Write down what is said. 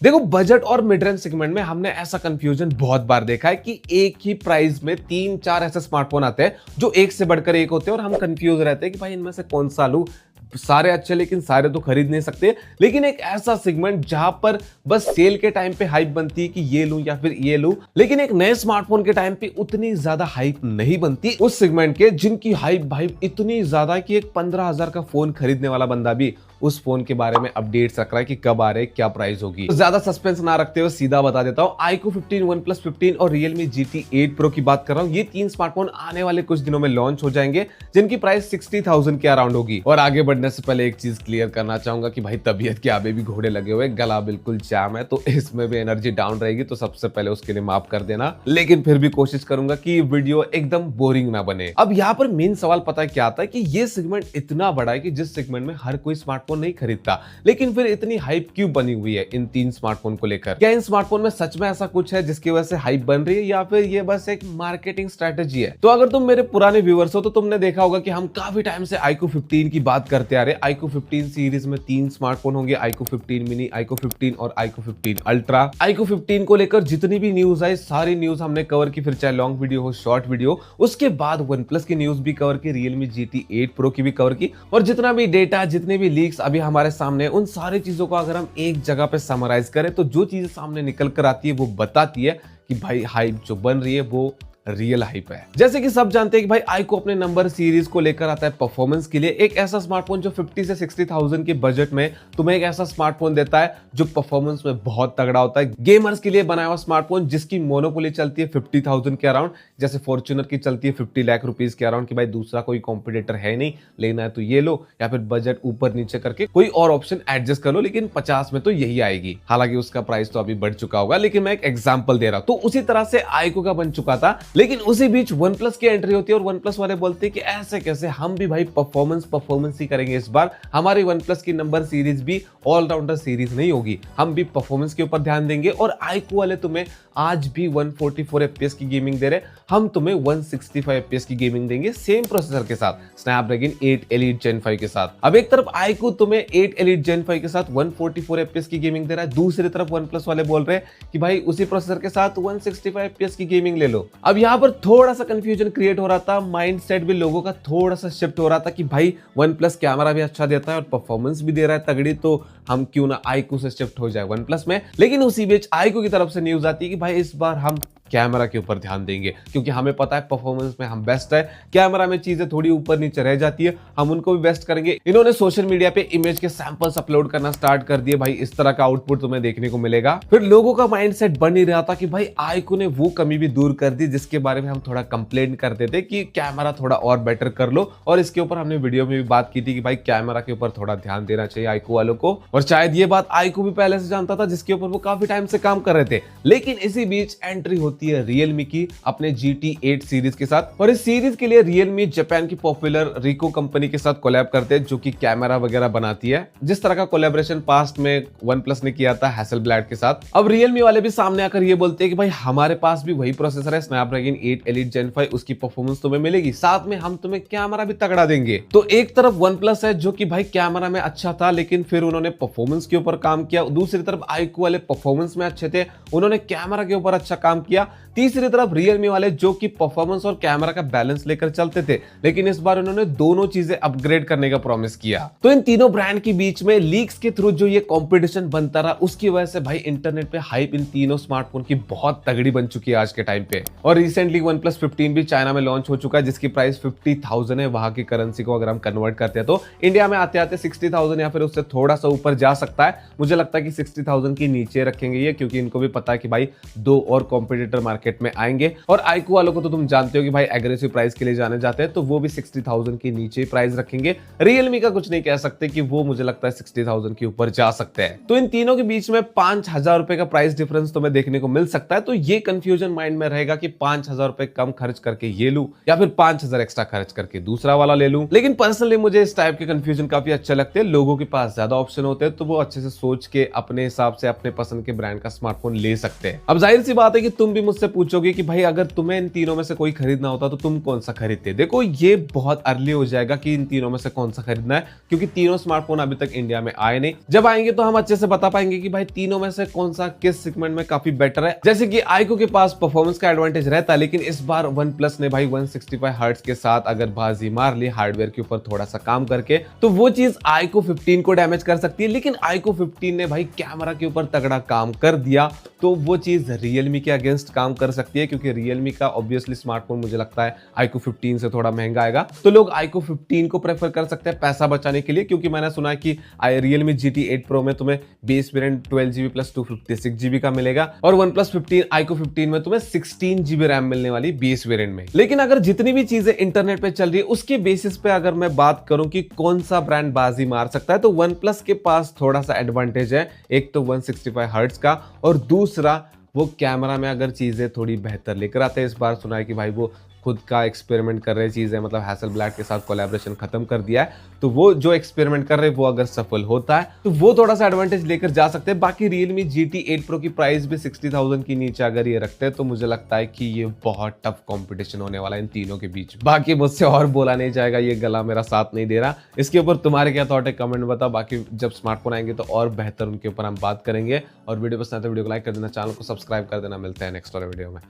देखो बजट और mid range segment में हमने ऐसा कंफ्यूजन बहुत बार देखा है कि एक ही प्राइस में 3-4 ऐसे स्मार्टफोन आते हैं जो एक से बढ़कर एक होते हैं और हम कंफ्यूज रहते हैं कि भाई इनमें से कौन सा लूं। सारे अच्छे लेकिन सारे तो खरीद नहीं सकते। लेकिन एक ऐसा सेगमेंट जहां पर बस सेल के टाइम पे हाइप बनती है कि ये लूं या फिर ये लूं, लेकिन एक नए स्मार्टफोन के टाइम पे उतनी ज्यादा हाइप नहीं बनती उस सेगमेंट के जिनकी हाइप इतनी ज्यादा है कि एक 15,000 का फोन खरीदने वाला बंदा भी उस फोन के बारे में अपडेट्स रख रहा है कि कब आ रहे क्या प्राइस होगी। तो ज्यादा सस्पेंस ना रखते हुए सीधा बता देता हूं, iQOO 15, OnePlus 15 और Realme GT 8 Pro की बात कर रहा हूं। ये तीन स्मार्टफोन आने वाले कुछ दिनों में लॉन्च हो जाएंगे जिनकी प्राइस 60,000 के अराउंड होगी। और आगे बढ़ने से पहले एक चीज क्लियर करना चाहूंगा कि भाई तबीयत के आगे भी घोड़े लगे हुए, गला बिल्कुल जाम है, तो इसमें भी एनर्जी डाउन रहेगी, तो सबसे पहले उसके लिए माफ कर देना। लेकिन फिर भी कोशिश करूंगा कि वीडियो एकदम बोरिंग ना बने। अब यहाँ पर मेन सवाल पता है क्या आता है कि ये सेगमेंट इतना बड़ा है कि जिस सेगमेंट में हर कोई स्मार्टफोन नहीं खरीदता, लेकिन फिर इतनी हाइप क्यों बनी हुई है इन तीन स्मार्टफोन को लेकर? क्या इन स्मार्टफोन में सच में ऐसा कुछ है जिसकी वजह से हाइप बन रही है या फिर ये बस एक मार्केटिंग स्ट्रेटेजी है? तो अगर तुम मेरे पुराने व्यूअर्स हो तो तुमने देखा होगा कि हम काफी टाइम से iQOO 15 की बात करते आ रहे हैं। iQOO 15 सीरीज में तीन स्मार्टफोन होंगे, iQOO 15 मिनी, iQOO 15 और iQOO 15 अल्ट्रा। iQOO 15 को लेकर जितनी भी न्यूज आई सारी न्यूज हमने कवर की, फिर चाहे लॉन्ग वीडियो हो शॉर्ट वीडियो। उसके बाद OnePlus की न्यूज भी कवर की, Realme GT 8 Pro की भी कवर की, और जितना भी डेटा जितने भी लीक्स अभी हमारे सामने उन सारी चीजों को अगर हम एक जगह पे समराइज करें तो जो चीजें सामने निकल कर आती है वो बताती है कि भाई हाइप जो बन रही है वो रियल हाइप है। जैसे कि सब जानते हैं कि भाई iQOO अपने नंबर सीरीज को लेकर आता है परफॉर्मेंस के लिए, एक ऐसा स्मार्टफोन जो 50 से 60,000 के बजट में तुम्हें एक ऐसा स्मार्टफोन देता है जो परफॉर्मेंस में बहुत तगड़ा होता है। गेमर्स के लिए बनाया हुआ स्मार्टफोन जिसकी मोनोपोली चलती है 50,000 के अराउंड, जैसे फॉर्च्यूनर की चलती है 50 लाख रुपीज के अराउंड, कि भाई दूसरा कोई कॉम्पिटिटर है नहीं, लेना है तो ये लो, या फिर बजट ऊपर नीचे करके कोई और ऑप्शन एडजस्ट कर लो, लेकिन 50 में तो यही आएगी। हालांकि उसका प्राइस तो अभी बढ़ चुका होगा, लेकिन मैं एक एग्जाम्पल दे रहा हूं। तो उसी तरह से iQOO का बन चुका था, लेकिन उसी बीच OnePlus की एंट्री होती है और OnePlus वाले बोलते हैं कि ऐसे कैसे, हम भी भाई परफॉर्मेंस ही करेंगे इस बार। हमारी OnePlus की नंबर सीरीज भी ऑलराउंडर सीरीज नहीं होगी, हम भी परफॉर्मेंस के ऊपर ध्यान देंगे। और iQOO वाले तुम्हें आज भी 144 FPS की गेमिंग दे रहे, हम तुम्हें 165 FPS की गेमिंग देंगे सेम प्रोसेसर के साथ, Snapdragon 8 Elite Gen 5 के साथ। अब एक तरफ iQOO तुम्हें 8 Elite Gen 5 के साथ 144 FPS की गेमिंग दे रहा है, दूसरी तरफ OnePlus वाले बोल रहे हैं कि भाई उसी प्रोसेसर के साथ 165 FPS की गेमिंग ले लो। अब यहाँ पर थोड़ा सा कंफ्यूजन क्रिएट हो रहा था, माइंडसेट भी लोगों का थोड़ा सा शिफ्ट हो रहा था कि भाई OnePlus कैमरा भी अच्छा देता है और परफॉर्मेंस भी दे रहा है तगड़ी, तो हम क्यों ना iQOO से शिफ्ट हो जाए OnePlus में। लेकिन उसी बीच iQOO की तरफ से न्यूज आती है कि भाई इस बार हम कैमरा के ऊपर ध्यान देंगे, क्योंकि हमें पता है परफॉर्मेंस में हम बेस्ट है, कैमरा में चीजें थोड़ी ऊपर नीचे रह जाती है, हम उनको भी बेस्ट करेंगे। इन्होंने सोशल मीडिया पे इमेज के सैंपल्स अपलोड करना स्टार्ट कर दिए, भाई इस तरह का आउटपुट तुम्हें देखने को मिलेगा। फिर लोगों का माइंडसेट बन ही रहा था कि भाई iQOO ने वो कमी भी दूर कर दी जिसके बारे में हम थोड़ा कंप्लेंट करते थे कि कैमरा थोड़ा और बेटर कर लो, और इसके ऊपर हमने वीडियो में भी बात की थी कि भाई कैमरा के ऊपर थोड़ा ध्यान देना चाहिए iQOO वालों को। और शायद ये बात iQOO भी पहले से जानता था, जिसके ऊपर वो काफी टाइम से काम कर रहे थे। लेकिन इसी बीच एंट्री होती है Realme की अपने GT 8 सीरीज के साथ, और इस सीरीज के लिए Realme जापान की पॉपुलर रिको कंपनी के साथ कोलैब करते हैं जो कि कैमरा वगैरह बनाती है, जिस तरह का कोलैबोरेशन पास्ट में OnePlus ने किया था हैसेलब्लैड के साथ। अब Realme वाले भी सामने आकर ये बोलते हैं कि भाई हमारे पास भी वही प्रोसेसर है, Snapdragon 8 Elite Gen 5, उसकी परफॉर्मेंस तुम्हें मिलेगी, साथ में हम तुम्हें कैमरा भी तगड़ा देंगे। तो एक तरफ OnePlus है जो कि भाई कैमरा में अच्छा था लेकिन फिर उन्होंने परफॉर्मेंस के ऊपर काम किया, दूसरी तरफ iQOO वाले परफॉर्मेंस में अच्छे थे, उन्होंने कैमरा के ऊपर अच्छा काम किया, तीसरी तरफ Realme वाले जो कि परफॉर्मेंस और कैमरा का बैलेंस लेकर चलते थे, लेकिन इस बार उन्होंने दोनों चीजें अपग्रेड करने का प्रॉमिस किया। तो इन तीनों ब्रांड के बीच में लीक्स के थ्रू जो ये कंपटीशन बनता रहा, उसकी वजह से भाई इंटरनेट पे हाइप इन तीनों स्मार्टफोन की बहुत तगड़ी बन चुकी है आज के टाइम पे। और रिसेंटली OnePlus 15 भी चाइना में लॉन्च हो चुका है, जिसकी प्राइस 50,000 है, वहां की करेंसी को अगर हम कन्वर्ट करते हैं तो इंडिया में आते आते 60,000 या फिर उससे थोड़ा सा ऊपर जा सकता है। मुझे लगता है कि 60,000 के नीचे रखेंगे ये, क्योंकि इनको भी पता है कि भाई दो और कॉम्पिटिटर मार्केट में आएंगे। और iQOO वालों को तो तुम जानते हो कि भाई एग्रेसिव प्राइस के लिए जाने जाते हैं, तो वो भी 60,000 के नीचे प्राइस रखेंगे। Realme का कुछ नहीं कह सकते कि वो मुझे लगता है 60,000 के ऊपर जा सकते हैं। तो इन तीनों के बीच में 5,000 रुपए का प्राइस डिफरेंस तुम्हें देखने को मिल सकता है। तो ये कंफ्यूजन माइंड में रहेगा कि 5,000 रुपए कम खर्च करके ये लूं या फिर 5,000 एक्स्ट्रा खर्च करके दूसरा वाला ले लूं। लेकिन पर्सनली मुझे इस टाइप के कंफ्यूजन काफी अच्छे लगते हैं। लोगों के पास ज्यादा ऑप्शन होते हैं तो वो अच्छे से सोच के अपने हिसाब से अपने पसंद के ब्रांड का स्मार्टफोन ले सकते हैं। अब जाहिर सी बात है कि तुम भी भी मुझसे पूछोगे कि भाई अगर तुम्हें इन तीनों में से कोई खरीदना होता तो तुम कौन सा खरीदते, देखो ये बहुत अर्ली हो जाएगा कि इन तीनों में से कौन सा खरीदना है, क्योंकि तीनों स्मार्टफोन अभी तक इंडिया में आए नहीं। जब आएंगे तो हम अच्छे से बता पाएंगे कि भाई तीनों में से कौन सा किस सेगमेंट में काफी बेटर है। जैसे कि आईक्यू के पास परफॉर्मेंस का एडवांटेज रहता है, लेकिन इस बार वन प्लस ने भाई 165 हर्ट्ज के साथ अगर बाजी मार ली हार्डवेयर के ऊपर थोड़ा सा काम करके, तो वो चीज आईक्यू 15 को डैमेज कर सकती है। लेकिन आईक्यू 15 ने भाई कैमरा के ऊपर तगड़ा काम कर दिया, तो वो चीज रियलमी के अगेंस्ट काम कर सकती है, क्योंकि रियलमी का ऑब्वियसली स्मार्टफोन मुझे लगता है आईक्यू 15 से थोड़ा महंगा आएगा, तो लोग आईक्यू 15 को प्रेफर कर सकते हैं पैसा बचाने के लिए। क्योंकि मैंने सुना है कि रियलमी GT 8 Pro में तुम्हें base variant 12GB plus 256GB का मिलेगा, और OnePlus 15 आईक्यू 15 में तुम्हें 16GB रैम मिलने वाली बेस वेरिएंट में। लेकिन अगर जितनी भी चीजें इंटरनेट पे चल रही है उसके बेसिस पे अगर मैं बात करूं कि कौन सा ब्रांड बाजी मार सकता है, तो OnePlus के पास थोड़ा सा एडवांटेज है। एक तो 165 हर्ट्ज का, और दूसरा वो कैमरा में अगर चीजें थोड़ी बेहतर लेकर आते हैं। इस बार सुना है कि भाई वो खुद का एक्सपेरिमेंट कर रहे चीजें, मतलब हैसलब्लैड के साथ कोलैबोरेशन खत्म कर दिया है, तो वो जो एक्सपेरिमेंट कर रहे हैं वो अगर सफल होता है तो वो थोड़ा सा एडवांटेज लेकर जा सकते हैं। बाकी Realme GT 8 Pro की प्राइस भी 60,000 की नीचे अगर ये रखते हैं, तो मुझे लगता है कि ये बहुत टफ कंपटीशन होने वाला है इन तीनों के बीच। बाकी मुझसे और बोला नहीं जाएगा, ये गला मेरा साथ नहीं दे रहा। इसके ऊपर तुम्हारे क्या थॉट है कमेंट बताओ। बाकी जब स्मार्टफोन आएंगे तो और बेहतर उनके ऊपर हम बात करेंगे। और वीडियो पसंद है तो वीडियो को लाइक कर देना, चैनल को सब्सक्राइब कर देना। मिलते हैं नेक्स्ट वाले वीडियो में।